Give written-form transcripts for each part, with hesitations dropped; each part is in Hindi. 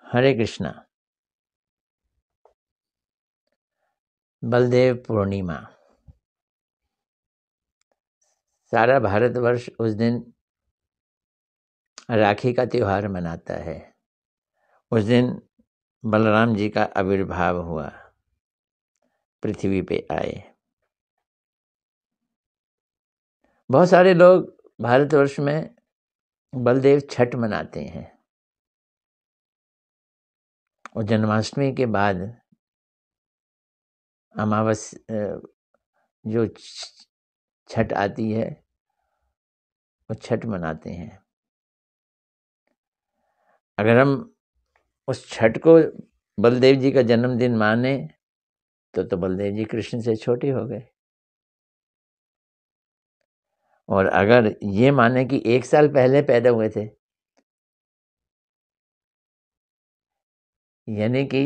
हरे कृष्णा। बलदेव पूर्णिमा। सारा भारतवर्ष उस दिन राखी का त्योहार मनाता है। उस दिन बलराम जी का आविर्भाव हुआ, पृथ्वी पे आए। बहुत सारे लोग भारतवर्ष में बलदेव छठ मनाते हैं और जन्माष्टमी के बाद अमावस जो छठ आती है वो छठ मनाते हैं। अगर हम उस छठ को बलदेव जी का जन्मदिन माने तो बलदेव जी कृष्ण से छोटे हो गए। और अगर ये माने कि 1 साल पहले पैदा हुए थे, यानी कि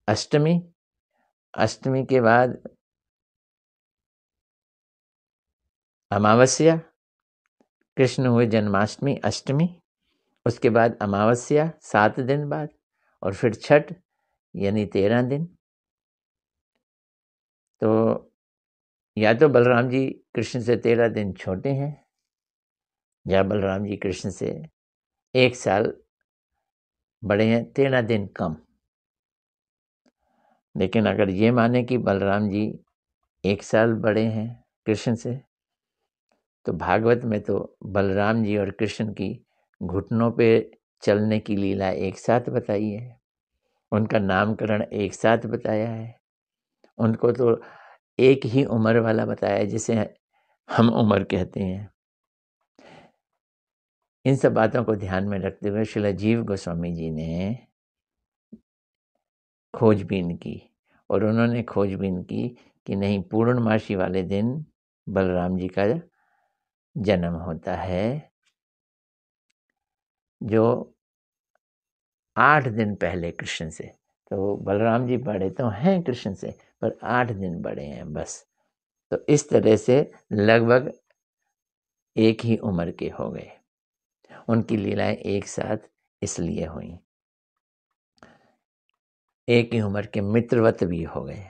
अष्टमी के बाद अमावस्या, कृष्ण हुए जन्माष्टमी अष्टमी, उसके बाद अमावस्या 7 दिन बाद, और फिर छठ यानी 13 दिन। तो या तो बलराम जी कृष्ण से 13 दिन छोटे हैं या बलराम जी कृष्ण से 1 साल बड़े हैं, 13 दिन कम। लेकिन अगर ये माने कि बलराम जी 1 साल बड़े हैं कृष्ण से, तो भागवत में तो बलराम जी और कृष्ण की घुटनों पे चलने की लीला एक साथ बताई है, उनका नामकरण एक साथ बताया है, उनको तो एक ही उम्र वाला बताया है जिसे हम उम्र कहते हैं। इन सब बातों को ध्यान में रखते हुए श्रील जीव गोस्वामी जी ने खोजबीन की, और उन्होंने खोजबीन की कि नहीं, पूर्णमासी वाले दिन बलराम जी का जन्म होता है, जो 8 दिन पहले कृष्ण से। तो बलराम जी बड़े तो हैं कृष्ण से, पर 8 दिन बड़े हैं बस। तो इस तरह से लगभग एक ही उम्र के हो गए। उनकी लीलाएं एक साथ इसलिए हुई, एक ही उम्र के मित्रवत भी हो गए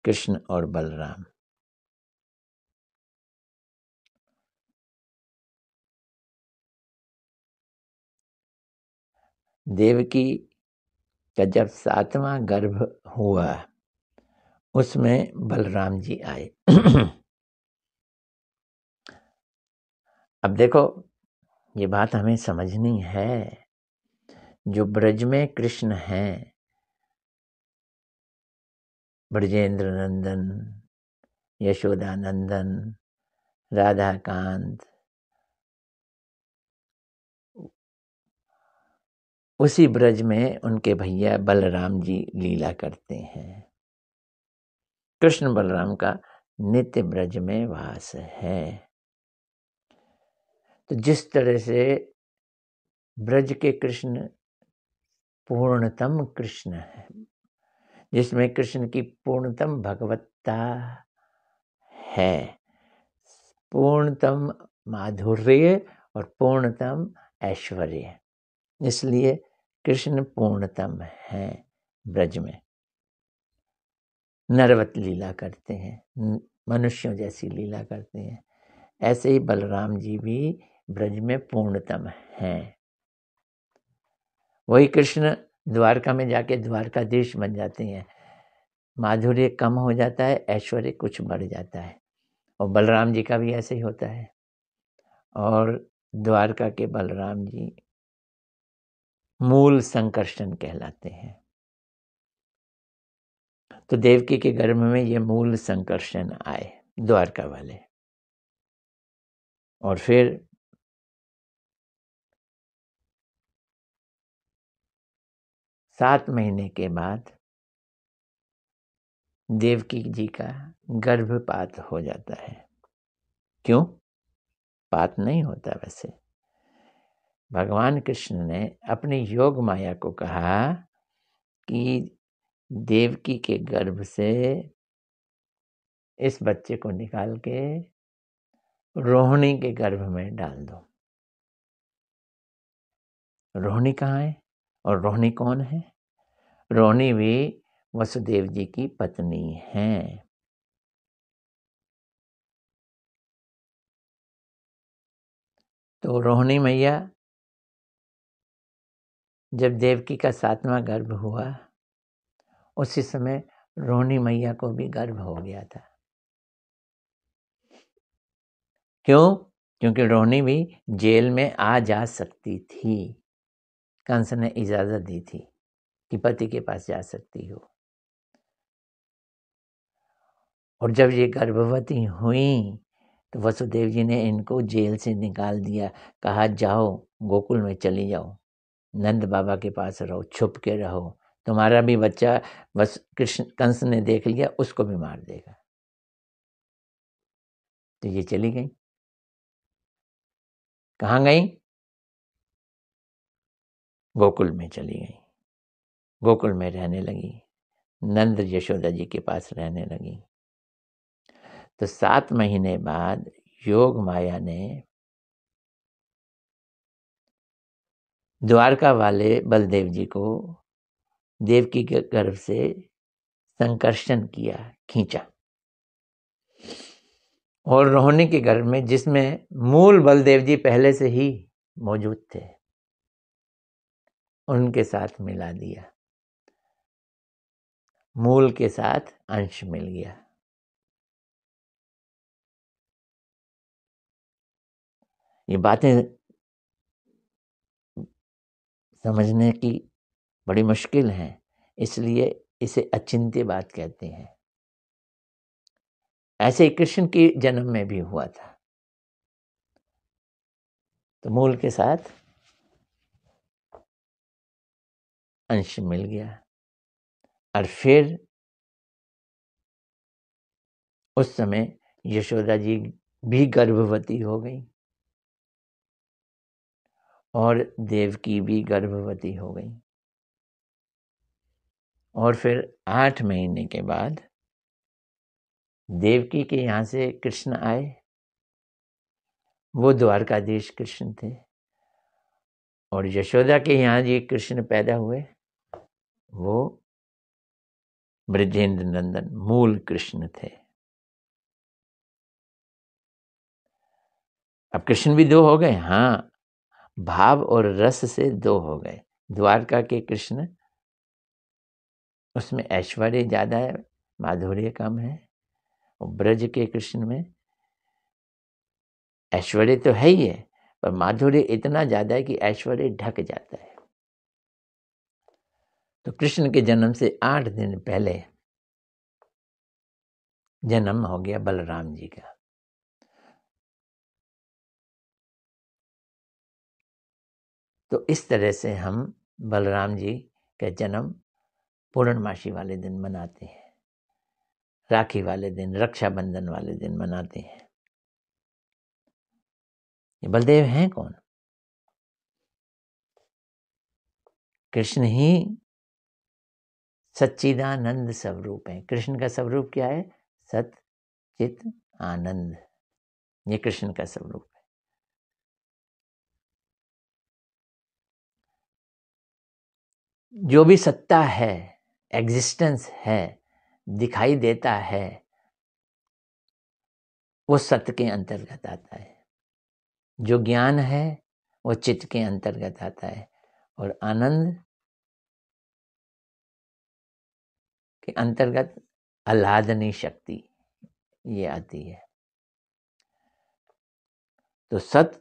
कृष्ण और बलराम। देवकी का जब 7वां गर्भ हुआ, उसमें बलराम जी आए। अब देखो, ये बात हमें समझनी है। जो ब्रज में कृष्ण हैं, ब्रजेंद्र नंदन, यशोदा नंदन, राधा कांत, उसी ब्रज में उनके भैया बलराम जी लीला करते हैं। कृष्ण बलराम का नित्य ब्रज में वास है। तो जिस तरह से ब्रज के कृष्ण पूर्णतम कृष्ण है, जिसमें कृष्ण की पूर्णतम भगवत्ता है, पूर्णतम माधुर्य और पूर्णतम ऐश्वर्य, इसलिए कृष्ण पूर्णतम है। ब्रज में नरवत लीला करते हैं, मनुष्यों जैसी लीला करते हैं। ऐसे ही बलराम जी भी ब्रज में पूर्णतम हैं। वही कृष्ण द्वारका में जाके द्वारकाधीश बन जाते हैं, माधुर्य कम हो जाता है, ऐश्वर्य कुछ बढ़ जाता है। और बलराम जी का भी ऐसे ही होता है। और द्वारका के बलराम जी मूल संकर्षण कहलाते हैं। तो देवकी के गर्भ में ये मूल संकर्षण आए, द्वारका वाले। और फिर 7 महीने के बाद देवकी जी का गर्भपात हो जाता है। क्यों? पात नहीं होता वैसे। भगवान कृष्ण ने अपनी योग माया को कहा कि देवकी के गर्भ से इस बच्चे को निकाल के रोहिणी के गर्भ में डाल दो। रोहिणी कहाँ है और रोहिणी कौन है? रोहिणी भी वसुदेव जी की पत्नी है। तो रोहिणी मैया, जब देवकी का 7वां गर्भ हुआ, उसी समय रोहिणी मैया को भी गर्भ हो गया था। क्यों? क्योंकि रोहिणी भी जेल में आ जा सकती थी। कंस ने इजाजत दी थी कि पति के पास जा सकती हो। और जब ये गर्भवती हुई तो वसुदेव जी ने इनको जेल से निकाल दिया। कहा जाओ गोकुल में चली जाओ, नंद बाबा के पास रहो, छुप के रहो, तुम्हारा भी बच्चा बस कृष्ण कंस ने देख लिया उसको भी मार देगा। तो ये चली गई। कहाँ गई? गोकुल में चली गई। गोकुल में रहने लगी, नंद यशोदा जी के पास रहने लगी। तो 7 महीने बाद योग माया ने द्वारका वाले बलदेव जी को देवकी के गर्भ से संकर्षण किया, खींचा। और रोहिणी के गर्भ में, जिसमें मूल बलदेव जी पहले से ही मौजूद थे, उनके साथ मिला दिया। मूल के साथ अंश मिल गया। ये बातें समझने की बड़ी मुश्किल हैं, इसलिए इसे अचिंत्य बात कहते हैं। ऐसे ही कृष्ण के जन्म में भी हुआ था। तो मूल के साथ अंश मिल गया। और फिर उस समय यशोदा जी भी गर्भवती हो गई और देवकी भी गर्भवती हो गई। और फिर 8 महीने के बाद देवकी के यहाँ से कृष्ण आए। वो द्वारकाधीश कृष्ण थे। और यशोदा के यहाँ जी कृष्ण पैदा हुए, वो ब्रजेंद्र नंदन मूल कृष्ण थे। अब कृष्ण भी 2 हो गए। हाँ, भाव और रस से 2 हो गए। द्वारका के कृष्ण, उसमें ऐश्वर्य ज्यादा है, माधुर्य कम है। और ब्रज के कृष्ण में ऐश्वर्य तो है ही है, पर माधुर्य इतना ज्यादा है कि ऐश्वर्य ढक जाता है। तो कृष्ण के जन्म से 8 दिन पहले जन्म हो गया बलराम जी का। तो इस तरह से हम बलराम जी का जन्म पूर्णमासी वाले दिन मनाते हैं, राखी वाले दिन, रक्षाबंधन वाले दिन मनाते हैं। ये बलदेव हैं कौन? कृष्ण ही सच्चिदानंद स्वरूप है। कृष्ण का स्वरूप क्या है? सत चित आनंद। ये कृष्ण का स्वरूप है। जो भी सत्ता है, एग्जिस्टेंस है, दिखाई देता है, वो सत्य के अंतर्गत आता है। जो ज्ञान है वो चित्त के अंतर्गत आता है। और आनंद के अंतर्गत आह्लादनी शक्ति ये आती है। तो सत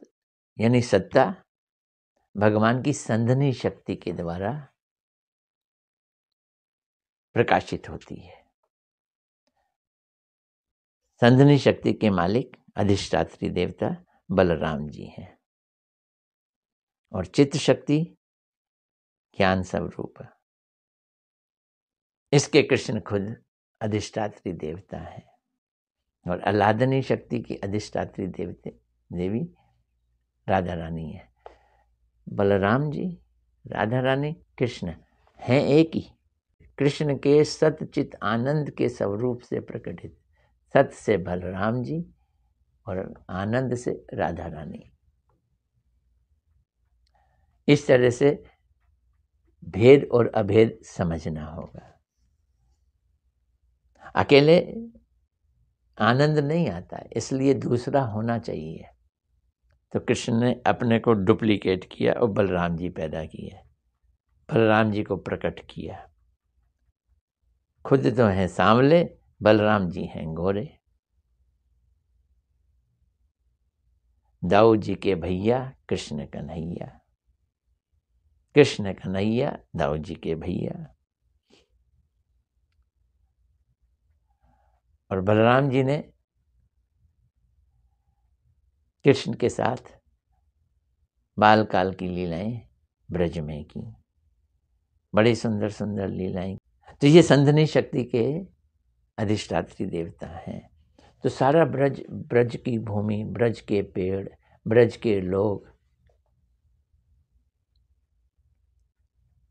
यानी सत्ता भगवान की संधनी शक्ति के द्वारा प्रकाशित होती है। संधनी शक्ति के मालिक अधिष्ठात्री देवता बलराम जी हैं। और चित्त शक्ति ज्ञान स्वरूप, इसके कृष्ण खुद अधिष्ठात्री देवता है। और आह्लादनी शक्ति की अधिष्ठात्री देवी राधा रानी है। बलराम जी, राधा रानी, कृष्ण हैं एक ही। कृष्ण के सतचित आनंद के स्वरूप से प्रकटित, सत से बलराम जी और आनंद से राधा रानी। इस तरह से भेद और अभेद समझना होगा। अकेले आनंद नहीं आता, इसलिए दूसरा होना चाहिए। तो कृष्ण ने अपने को डुप्लीकेट किया और बलराम जी पैदा किए, बलराम जी को प्रकट किया। खुद तो हैं सांवले, बलराम जी हैं गोरे। दाऊ जी के भैया कृष्ण कन्हैया, कृष्ण कन्हैया दाऊ जी के भैया। और बलराम जी ने कृष्ण के साथ बाल काल की लीलाएं ब्रज में की, बड़ी सुंदर सुंदर लीलाएं। तो ये संधनी शक्ति के अधिष्ठात्री देवता हैं। तो सारा ब्रज, ब्रज की भूमि, ब्रज के पेड़, ब्रज के लोग,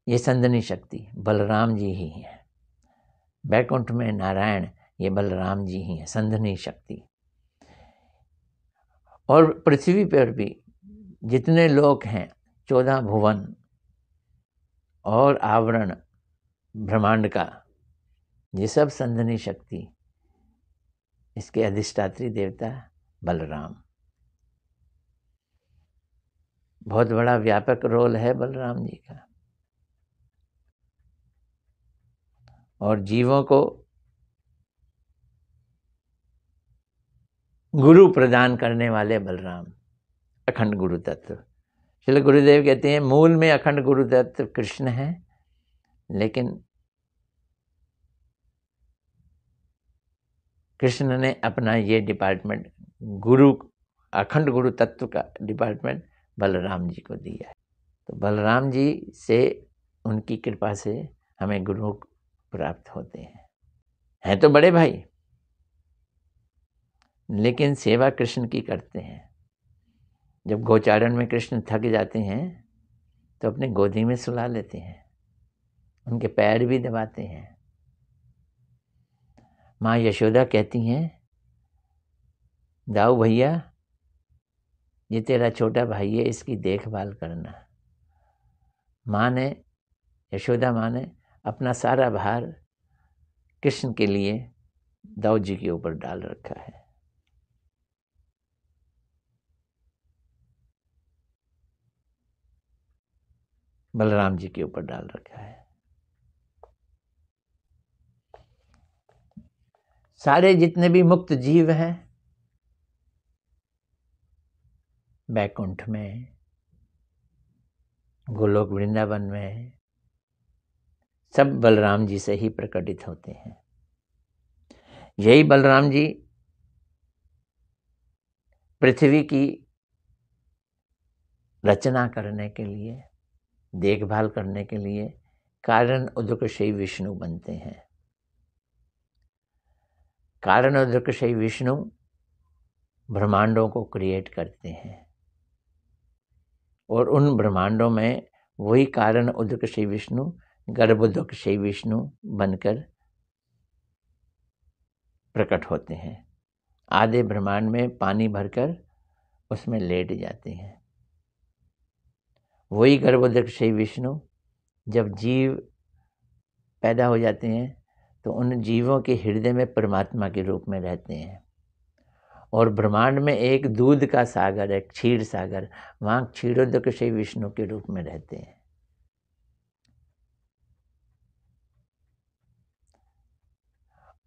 ये संधनी शक्ति बलराम जी ही है। बैकुंठ में नारायण, ये बलराम जी ही है, संधनी शक्ति। और पृथ्वी पर भी जितने लोग हैं, 14 भुवन और आवरण ब्रह्मांड का, ये सब संधनी शक्ति, इसके अधिष्ठात्री देवता बलराम। बहुत बड़ा व्यापक रोल है बलराम जी का। और जीवों को गुरु प्रदान करने वाले बलराम, अखंड गुरु तत्व। श्रील गुरुदेव कहते हैं मूल में अखंड गुरु तत्व कृष्ण है, लेकिन कृष्ण ने अपना ये डिपार्टमेंट, गुरु, अखंड गुरु तत्व का डिपार्टमेंट बलराम जी को दिया है। तो बलराम जी से, उनकी कृपा से हमें गुरु प्राप्त होते हैं तो बड़े भाई, लेकिन सेवा कृष्ण की करते हैं। जब गोचारण में कृष्ण थक जाते हैं तो अपने गोदी में सुला लेते हैं, उनके पैर भी दबाते हैं। माँ यशोदा कहती हैं, दाऊ भैया ये तेरा छोटा भाई है, इसकी देखभाल करना। माँ ने, यशोदा माँ ने अपना सारा भार कृष्ण के लिए दाऊ जी के ऊपर डाल रखा है। बलराम जी के ऊपर डाल रखा है। सारे जितने भी मुक्त जीव हैं बैकुंठ में, गोलोक वृंदावन में, सब बलराम जी से ही प्रकटित होते हैं। यही बलराम जी पृथ्वी की रचना करने के लिए, देखभाल करने के लिए कारण उदकशयी विष्णु बनते हैं। कारण उदकशयी विष्णु ब्रह्मांडों को क्रिएट करते हैं, और उन ब्रह्मांडों में वही कारण उदकशयी विष्णु गर्भोदकशयी विष्णु बनकर प्रकट होते हैं। आधे ब्रह्मांड में पानी भरकर उसमें लेट जाते हैं। वही गर्भोदकशयी विष्णु जब जीव पैदा हो जाते हैं तो उन जीवों के हृदय में परमात्मा के रूप में रहते हैं। और ब्रह्मांड में एक दूध का सागर है, क्षीर सागर, वहाँ क्षीरोदकशयी विष्णु के रूप में रहते हैं।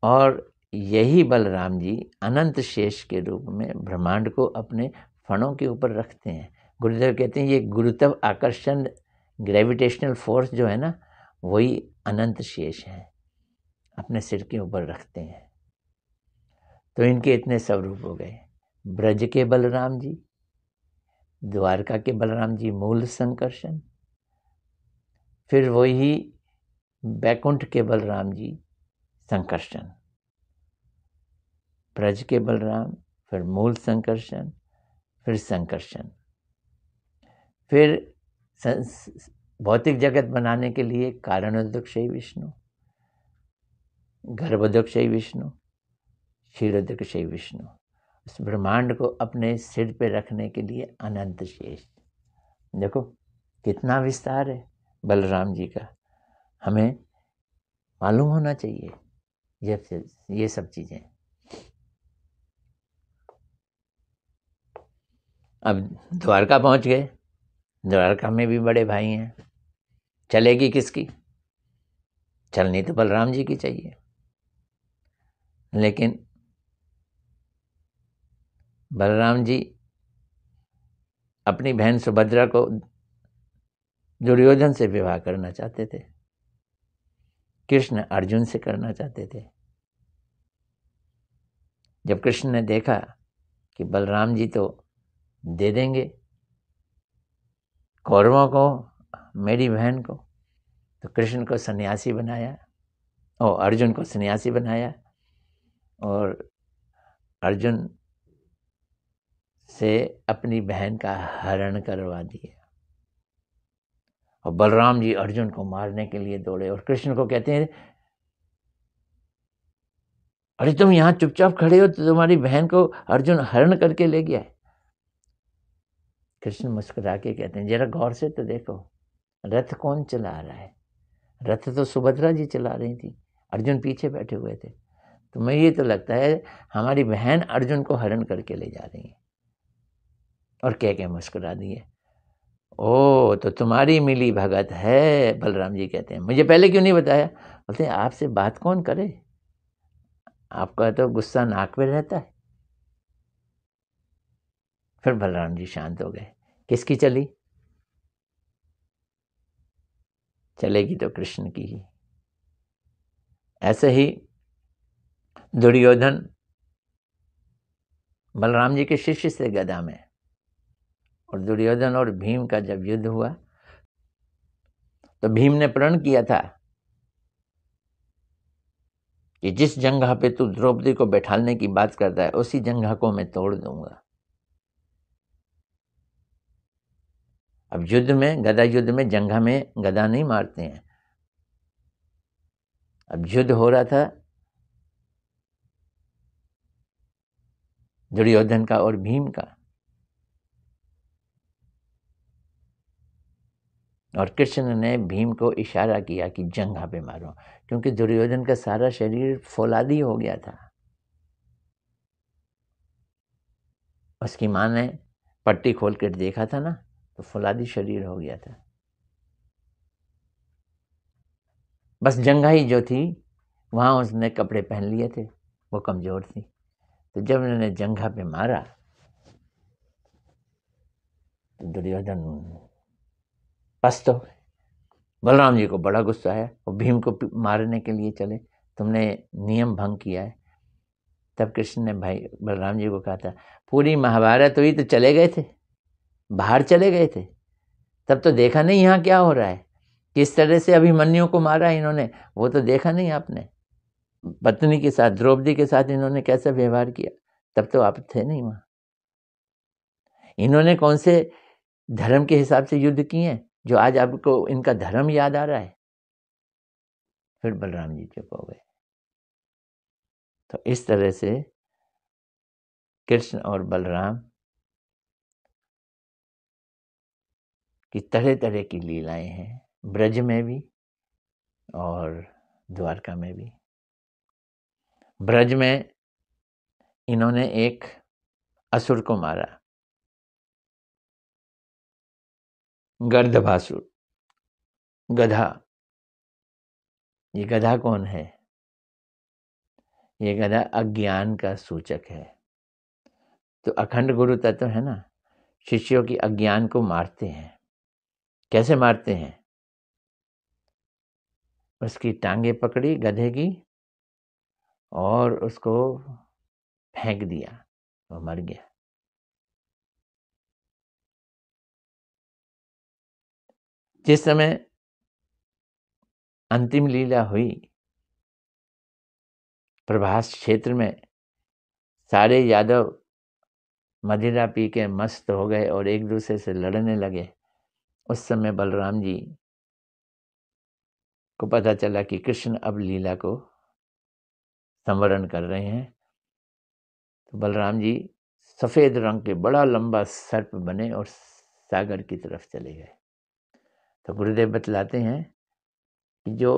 और यही बलराम जी अनंत शेष के रूप में ब्रह्मांड को अपने फणों के ऊपर रखते हैं। गुरुदेव कहते हैं ये गुरुत्व आकर्षण, ग्रेविटेशनल फोर्स जो है ना, वही अनंत शेष है, अपने सिर के ऊपर रखते हैं। तो इनके इतने स्वरूप हो गए। ब्रज के बलराम जी, द्वारका के बलराम जी मूल संकर्षण, फिर वही बैकुंठ के बलराम जी संकर्षण, ब्रज के बलराम, फिर मूल संकर्षण, फिर संकर्षण, फिर भौतिक जगत बनाने के लिए कारणोदकशयी विष्णु, गर्भोदकशयी विष्णु, क्षीरोदकशयी विष्णु, उस ब्रह्मांड को अपने सिर पे रखने के लिए अनंत शेष। देखो कितना विस्तार है बलराम जी का, हमें मालूम होना चाहिए ये सब चीजें। अब द्वारका पहुंच गए, द्वारका में भी बड़े भाई हैं, चलेगी किसकी? चलनी तो बलराम जी की चाहिए, लेकिन बलराम जी अपनी बहन सुभद्रा को दुर्योधन से विवाह करना चाहते थे, कृष्ण अर्जुन से करना चाहते थे। जब कृष्ण ने देखा कि बलराम जी तो दे देंगे कौरवों को मेरी बहन को, तो कृष्ण को सन्यासी बनाया और अर्जुन को सन्यासी बनाया और अर्जुन से अपनी बहन का हरण करवा दिया। और बलराम जी अर्जुन को मारने के लिए दौड़े और कृष्ण को कहते हैं, अरे तुम यहाँ चुपचाप खड़े हो तो तुम्हारी बहन को अर्जुन हरण करके ले गया है। कृष्ण मुस्कुरा के कहते हैं, जरा गौर से तो देखो, रथ कौन चला रहा है? रथ तो सुभद्रा जी चला रही थी, अर्जुन पीछे बैठे हुए थे। तो मैं ये तो लगता है हमारी बहन अर्जुन को हरण करके ले जा रही है। और कह के मुस्कुरा दिए। ओ तो तुम्हारी मिली भगत है। बलराम जी कहते हैं, मुझे पहले क्यों नहीं बताया? बोलते हैं, आपसे बात कौन करे, आपका तो गुस्सा नाक पे रहता है। फिर बलराम जी शांत हो गए। किसकी चली? चलेगी तो कृष्ण की ही। ऐसे ही दुर्योधन बलराम जी के शिष्य से गदा में, और दुर्योधन और भीम का जब युद्ध हुआ तो भीम ने प्रण किया था कि जिस जंघा पे तू द्रौपदी को बैठालने की बात करता है उसी जंघा को मैं तोड़ दूंगा। अब युद्ध में, गदा युद्ध में जंघा में गदा नहीं मारते हैं। अब युद्ध हो रहा था दुर्योधन का और भीम का, और कृष्ण ने भीम को इशारा किया कि जंघा पे मारो, क्योंकि दुर्योधन का सारा शरीर फौलादी हो गया था। उसकी माँ ने पट्टी खोल कर देखा था ना, तो फौलादी शरीर हो गया था। बस जंघा ही जो थी वहां उसने कपड़े पहन लिए थे, वो कमजोर थी। तो जब उन्होंने जंघा पे मारा तो दुर्योधन पस्त हो गए। बलराम जी को बड़ा गुस्सा आया और भीम को मारने के लिए चले, तुमने नियम भंग किया है। तब कृष्ण ने भाई बलराम जी को कहा था, पूरी महाभारत हुई तो चले गए थे, बाहर चले गए थे, तब तो देखा नहीं यहाँ क्या हो रहा है, किस तरह से अभिमन्यु को मारा इन्होंने, वो तो देखा नहीं आपने। पत्नी के साथ, द्रौपदी के साथ इन्होंने कैसा व्यवहार किया, तब तो आप थे नहीं वहां। इन्होंने कौन से धर्म के हिसाब से युद्ध किए हैं जो आज आपको इनका धर्म याद आ रहा है? फिर बलराम जी चुप हो गए। तो इस तरह से कृष्ण और बलराम की तरह तरह की लीलाएं हैं, ब्रज में भी और द्वारका में भी। ब्रज में इन्होंने एक असुर को मारा, गर्दभासुर, गधा। ये गधा कौन है? ये गधा अज्ञान का सूचक है। तो अखंड गुरु तत्व है ना, शिष्यों की अज्ञान को मारते हैं। कैसे मारते हैं? उसकी टांगे पकड़ी गधे की और उसको फेंक दिया, वो मर गया। जिस समय अंतिम लीला हुई, प्रभास क्षेत्र में सारे यादव मदिरा पी के मस्त हो गए और एक दूसरे से लड़ने लगे। उस समय बलराम जी को पता चला कि कृष्ण अब लीला को संवरण कर रहे हैं। तो बलराम जी सफेद रंग के बड़ा लंबा सर्प बने और सागर की तरफ चले गए। तो गुरुदेव बतलाते हैं कि जो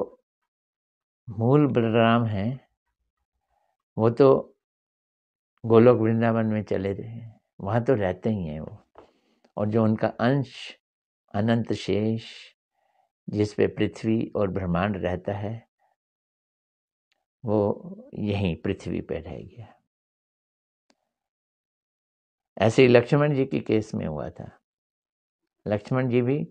मूल बलराम हैं वो तो गोलोक वृंदावन में चले रहे, वहाँ तो रहते ही हैं वो, और जो उनका अंश अनंत शेष जिस पे पृथ्वी और ब्रह्मांड रहता है वो यहीं पृथ्वी पे रह गया। ऐसे ही लक्ष्मण जी की केस में हुआ था। लक्ष्मण जी भी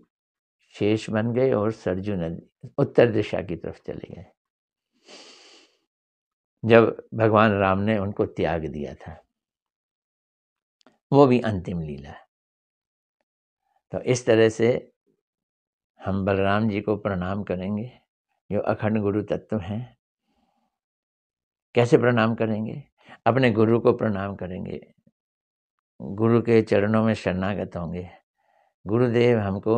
शेष बन गए और सरजू नदी उत्तर दिशा की तरफ चले गए जब भगवान राम ने उनको त्याग दिया था। वो भी अंतिम लीला। तो इस तरह से हम बलराम जी को प्रणाम करेंगे जो अखंड गुरु तत्व हैं। कैसे प्रणाम करेंगे? अपने गुरु को प्रणाम करेंगे, गुरु के चरणों में शरणागत होंगे, गुरुदेव हमको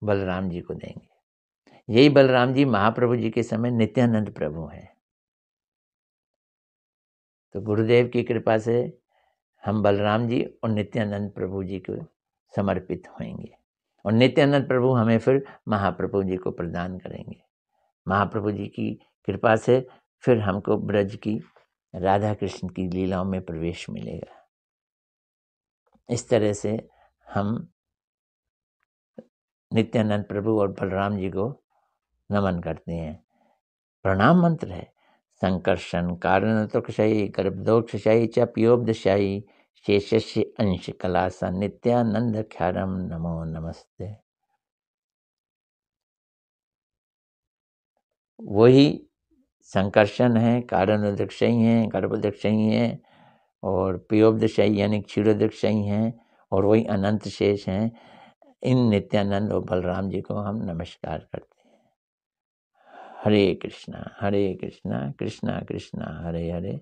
बलराम जी को देंगे। यही बलराम जी महाप्रभु जी के समय नित्यानंद प्रभु हैं। तो गुरुदेव की कृपा से हम बलराम जी और नित्यानंद प्रभु जी को समर्पित होंगे और नित्यानंद प्रभु हमें फिर महाप्रभु जी को प्रदान करेंगे। महाप्रभु जी की कृपा से फिर हमको ब्रज की राधा कृष्ण की लीलाओं में प्रवेश मिलेगा। इस तरह से हम नित्यानंद प्रभु और बलराम जी को नमन करते हैं। प्रणाम मंत्र है संकर्षण कारणतोक्षयी गर्भदोक्षयी च पियोबदशायी शेषस्य अंश कलासा नित्यानंद ख्यारम नमो नमस्ते। वही संकर्षण है, कारणोदक्षयी हैं, गर्भोदक्षयी हैं और पियोबदशायी यानी क्षीरोदक्षयी हैं और वही अनंत शेष हैं। इन नित्यानंद और बलराम जी को हम नमस्कार करते हैं। हरे कृष्णा कृष्णा कृष्णा हरे हरे,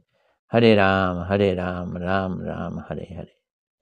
हरे राम राम राम हरे हरे।